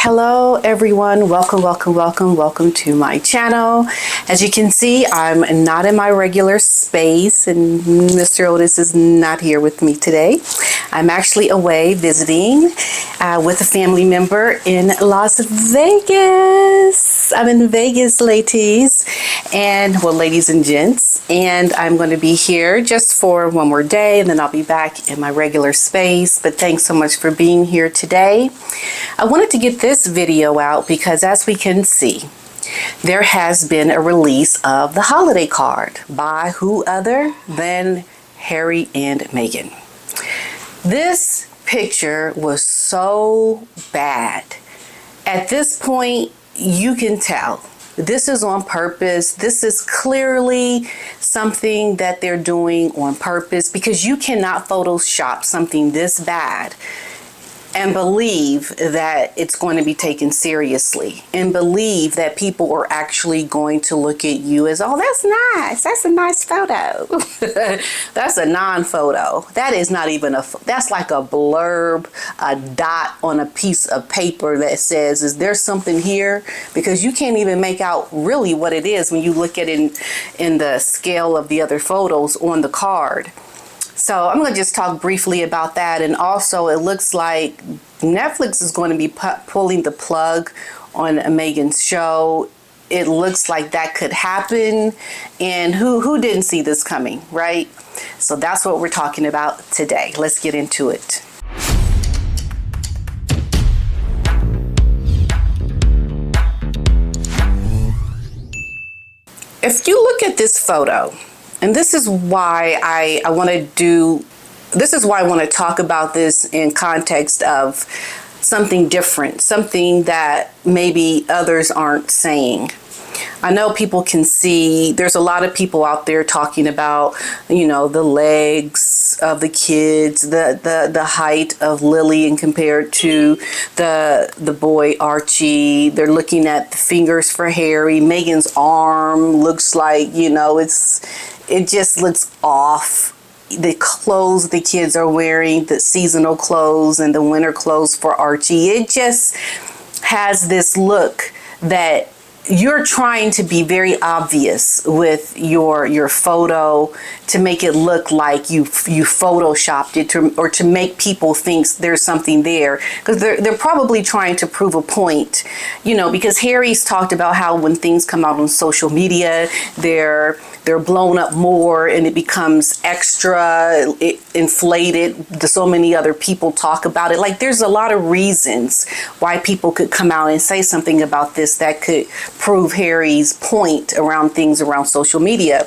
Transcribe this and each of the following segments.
Hello everyone, welcome to my channel. As you can see, I'm not in my regular space and Mr. Otis is not here with me today. I'm actually away visiting with a family member in Las Vegas. I'm in Vegas, ladies and gents, and I'm going to be here just for one more day and then I'll be back in my regular space. But thanks so much for being here today. I wanted to get this video out because, as we can see, there has been a release of the holiday card by who other than Harry and Meghan. This picture was so bad. At this point, you can tell this is on purpose. This is clearly something that they're doing on purpose, because you cannot Photoshop something this bad and believe that it's going to be taken seriously and believe that people are actually going to look at you as, oh, that's nice. That's a nice photo. That's a non-photo. That is not even that's like a blurb, a dot on a piece of paper that says, is there something here? Because you can't even make out really what it is when you look at it in the scale of the other photos on the card. So I'm going to just talk briefly about that. And also, it looks like Netflix is going to be pulling the plug on Meghan's show. It looks like that could happen. And who didn't see this coming, right? So that's what we're talking about today. Let's get into it. If you look at this photo, and this is why I want to talk about this in context of something different, something that maybe others aren't saying. I know people can see, there's a lot of people out there talking about, the legs of the kids, the height of Lily and compared to the boy Archie. They're looking at the fingers for Harry. Meghan's arm looks like, it just looks off. The clothes the kids are wearing, the seasonal clothes and the winter clothes for Archie, it just has this look that you're trying to be very obvious with your photo to make it look like you photoshopped it or to make people think there's something there, because they're probably trying to prove a point, because Harry's talked about how when things come out on social media, they're blown up more and it becomes extra inflated. So many other people talk about it. Like, there's a lot of reasons why people could come out and say something about this that could prove Harry's point around things around social media.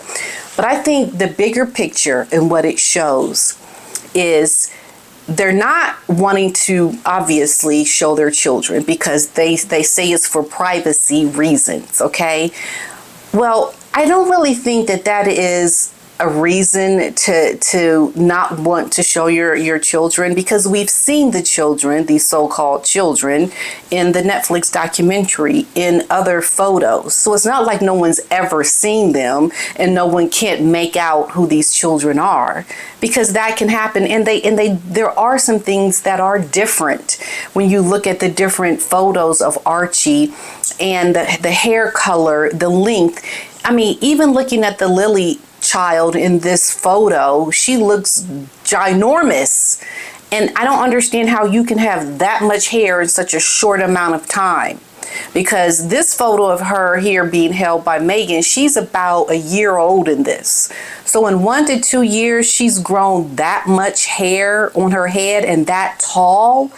But I think the bigger picture and what it shows is they're not wanting to obviously show their children because they say it's for privacy reasons, okay? Well, I don't really think that is a reason to not want to show your children, because we've seen the children, these so-called children, in the Netflix documentary, in other photos. So it's not like no one's ever seen them and no one can't make out who these children are, because that can happen. And there are some things that are different when you look at the different photos of Archie and the hair color, the length. I mean, even looking at the Lily child in this photo, she looks ginormous. And I don't understand how you can have that much hair in such a short amount of time. Because this photo of her here being held by Meghan, she's about a year old in this. So in 1 to 2 years, she's grown that much hair on her head and that tall.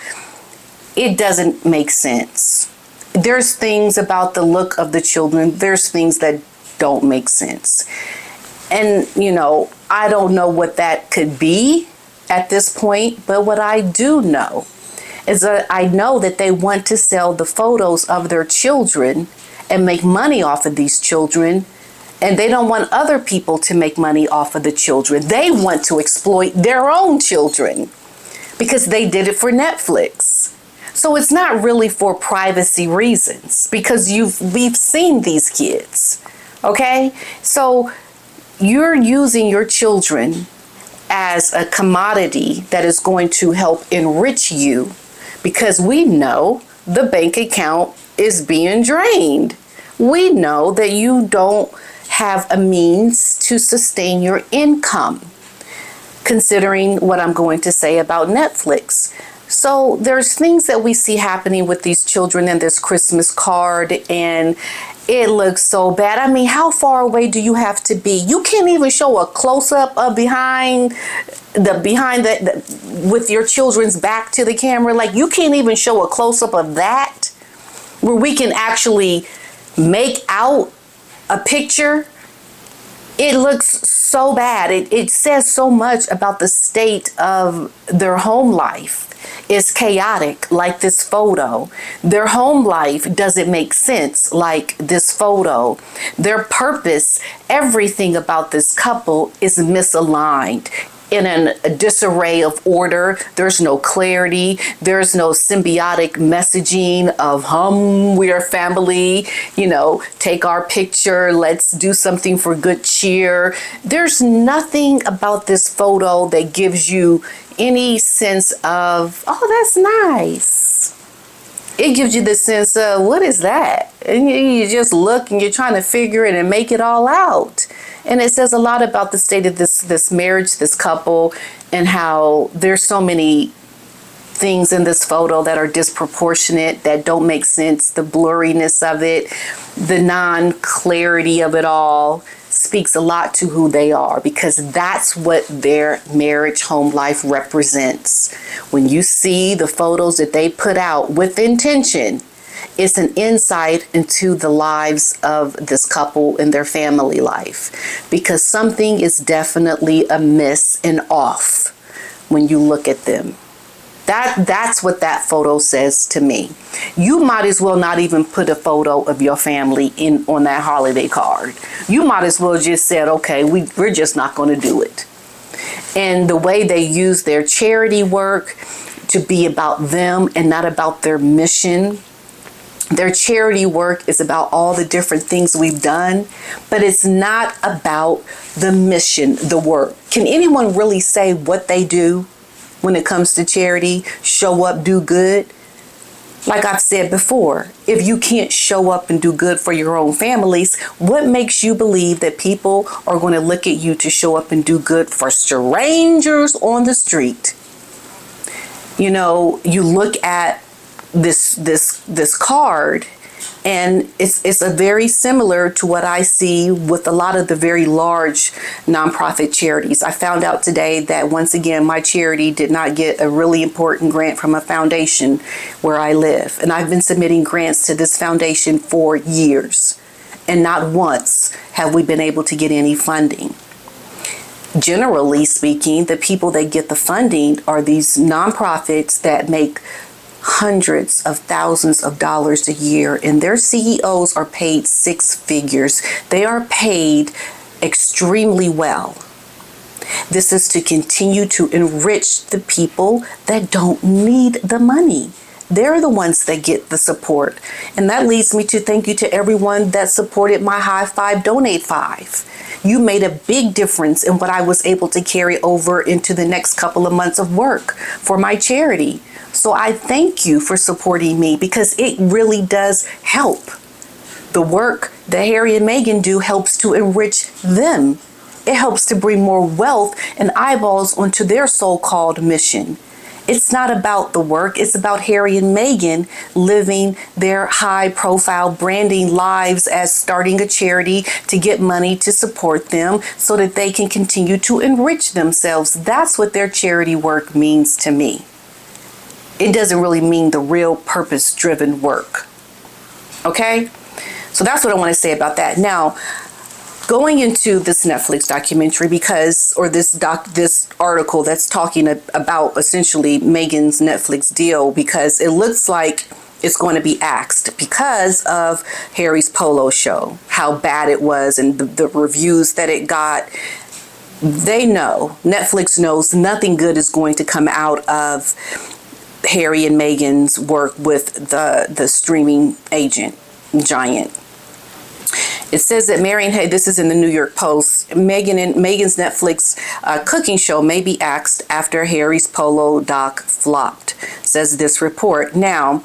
It doesn't make sense. There's things about the look of the children. There's things that don't make sense. And, I don't know what that could be at this point, but what I do know is that I know that they want to sell the photos of their children and make money off of these children, and they don't want other people to make money off of the children. They want to exploit their own children because they did it for Netflix. So it's not really for privacy reasons, because we've seen these kids. Okay? So you're using your children as a commodity that is going to help enrich you, because we know the bank account is being drained. We know that you don't have a means to sustain your income, considering what I'm going to say about Netflix. So there's things that we see happening with these children in this Christmas card, and it looks so bad. I mean, how far away do you have to be? You can't even show a close-up of behind the with your children's back to the camera. Like, you can't even show a close-up of that where we can actually make out a picture. It looks so bad. It says so much about the state of their home life. It's chaotic, like this photo. Their home life doesn't make sense, like this photo. Their purpose, everything about this couple is misaligned. In a disarray of order. There's no clarity. There's no symbiotic messaging of we are family, take our picture, let's do something for good cheer. There's nothing about this photo that gives you any sense of, oh, that's nice. It gives you the sense of, what is that? And you just look and you're trying to figure it and make it all out. And it says a lot about the state of this marriage, this couple, and how there's so many things in this photo that are disproportionate, that don't make sense. The blurriness of it, the non-clarity of it all speaks a lot to who they are, because that's what their marriage home life represents. When you see the photos that they put out with intention, it's an insight into the lives of this couple and their family life, because something is definitely amiss and off when you look at them. That's what that photo says to me. You might as well not even put a photo of your family on that holiday card. You might as well just said, okay, we're just not going to do it. And the way they use their charity work to be about them and not about their mission. Their charity work is about all the different things we've done, but it's not about the mission, the work. Can anyone really say what they do when it comes to charity? Show up, do good? Like I've said before, if you can't show up and do good for your own families, what makes you believe that people are going to look at you to show up and do good for strangers on the street? You look at this card, and it's a very similar to what I see with a lot of the very large nonprofit charities. I found out today that once again my charity did not get a really important grant from a foundation where I live, and I've been submitting grants to this foundation for years, and not once have we been able to get any funding. Generally speaking, the people that get the funding are these nonprofits that make hundreds of thousands of dollars a year, and their CEOs are paid six figures. They are paid extremely well. This is to continue to enrich the people that don't need the money. They're the ones that get the support. And that leads me to thank you to everyone that supported my High Five Donate 5. You made a big difference in what I was able to carry over into the next couple of months of work for my charity. So I thank you for supporting me, because it really does help. The work that Harry and Meghan do helps to enrich them. It helps to bring more wealth and eyeballs onto their so-called mission. It's not about the work. It's about Harry and Meghan living their high-profile branding lives as starting a charity to get money to support them so that they can continue to enrich themselves. That's what their charity work means to me. It doesn't really mean the real purpose-driven work. Okay? So that's what I want to say about that. Now, going into this Netflix documentary, this article that's talking about essentially Meghan's Netflix deal, because it looks like it's going to be axed because of Harry's polo show, how bad it was, and the reviews that it got. They know, Netflix knows, nothing good is going to come out of Harry and Meghan's work with the streaming agent giant. It says that this is in the New York Post, Meghan's Netflix cooking show may be axed after Harry's polo doc flopped, says this report. Now,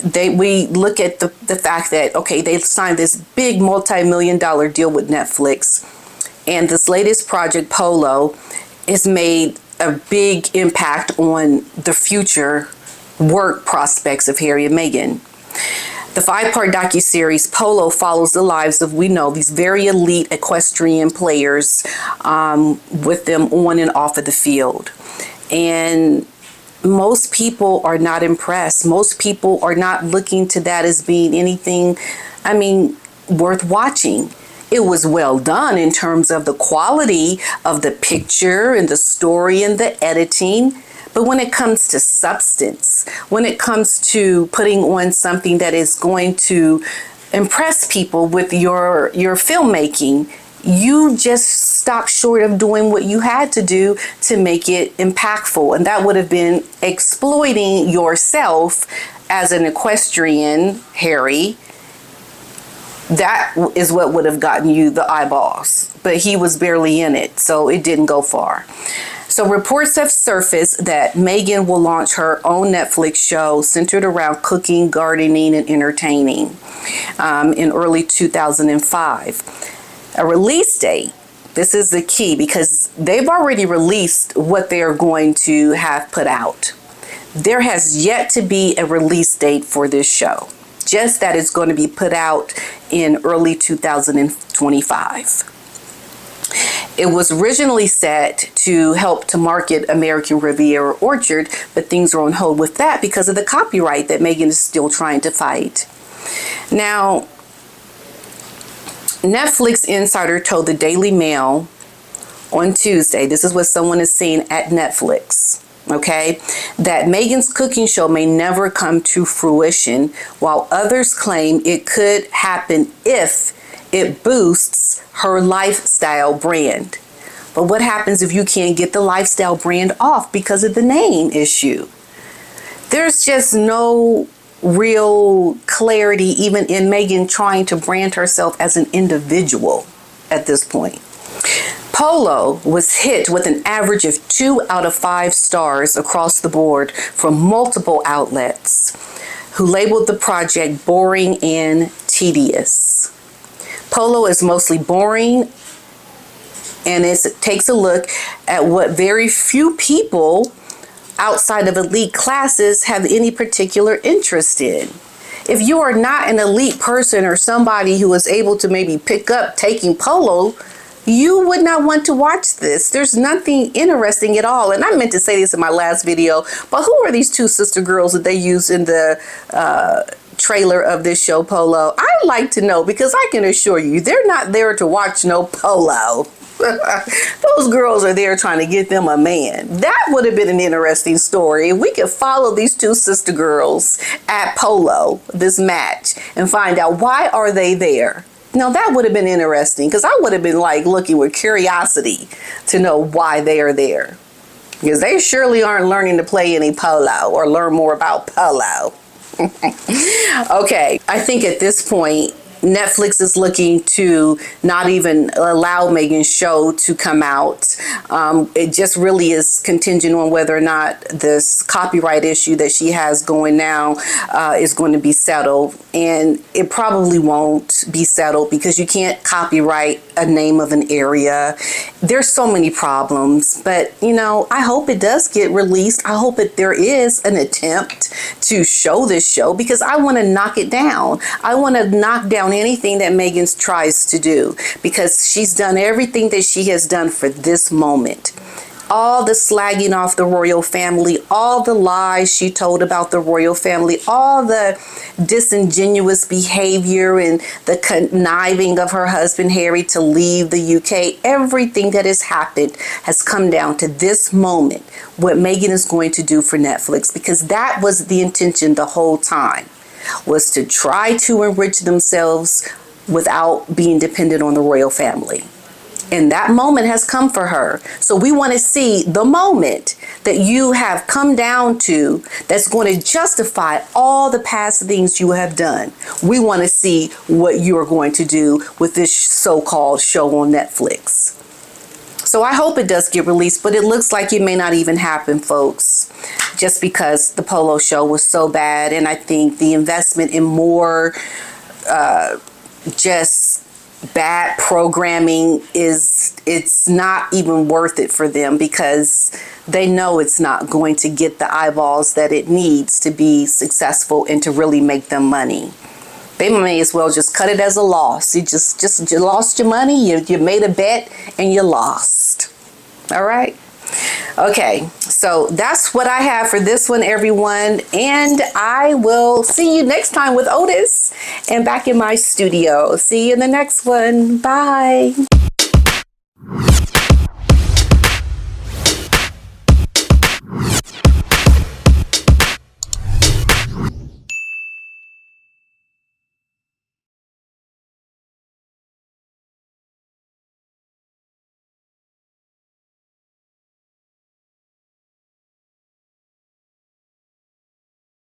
we look at the fact that, okay, they signed this big multi-million-dollar deal with Netflix, and this latest project, Polo, has made a big impact on the future work prospects of Harry and Meghan. The 5-part docuseries Polo follows the lives of, these very elite equestrian players, with them on and off of the field. And most people are not impressed. Most people are not looking to that as being anything, worth watching. It was well done in terms of the quality of the picture and the story and the editing. But when it comes to substance, when it comes to putting on something that is going to impress people with your filmmaking, you just stopped short of doing what you had to do to make it impactful. And that would have been exploiting yourself as an equestrian, Harry. That is what would have gotten you the eyeballs. But he was barely in it, so it didn't go far. So reports have surfaced that Meghan will launch her own Netflix show centered around cooking, gardening, and entertaining in early 2005. A release date. This is the key because they've already released what they're going to have put out. There has yet to be a release date for this show. Just that it's going to be put out in early 2025. It was originally set to help to market American Riviera Orchard, but things are on hold with that because of the copyright that Meghan is still trying to fight. Now, Netflix insider told the Daily Mail on Tuesday, this is what someone is saying at Netflix, okay, that Meghan's cooking show may never come to fruition, while others claim it could happen if it boosts her lifestyle brand. But what happens if you can't get the lifestyle brand off because of the name issue? There's just no real clarity even in Meghan trying to brand herself as an individual at this point. Polo was hit with an average of 2 out of 5 stars across the board from multiple outlets who labeled the project boring and tedious. Polo is mostly boring, and it takes a look at what very few people outside of elite classes have any particular interest in. If you are not an elite person or somebody who is able to maybe pick up taking polo, you would not want to watch this. There's nothing interesting at all. And I meant to say this in my last video, but who are these 2 sister girls that they use in the trailer of this show, Polo? I'd like to know, because I can assure you they're not there to watch no polo. Those girls are there trying to get them a man. That would have been an interesting story. If we could follow these 2 sister girls at polo, this match, and find out why are they there. Now that would have been interesting, because I would have been like looking with curiosity to know why they are there, because they surely aren't learning to play any polo or learn more about polo. Okay, I think at this point Netflix is looking to not even allow Meghan's show to come out. It just really is contingent on whether or not this copyright issue that she has going now is going to be settled. And it probably won't be settled because you can't copyright a name of an area. There's so many problems, but I hope it does get released. I hope that there is an attempt to show this show, because I want to knock it down. I want to knock down anything that Meghan tries to do, because she's done everything that she has done for this moment. All the slagging off the royal family, all the lies she told about the royal family, all the disingenuous behavior and the conniving of her husband Harry to leave the UK, everything that has happened has come down to this moment, what Meghan is going to do for Netflix, because that was the intention the whole time, was to try to enrich themselves without being dependent on the royal family. And that moment has come for her. So we want to see the moment that you have come down to that's going to justify all the past things you have done. We want to see what you are going to do with this so-called show on Netflix. So I hope it does get released, but it looks like it may not even happen, folks, just because the Polo show was so bad. And I think the investment in more just bad programming it's not even worth it for them, because they know it's not going to get the eyeballs that it needs to be successful and to really make them money. They may as well just cut it as a loss. You lost your money, you made a bet and you lost. All right. Okay, so that's what I have for this one, everyone. And I will see you next time with Otis and back in my studio. See you in the next one. Bye.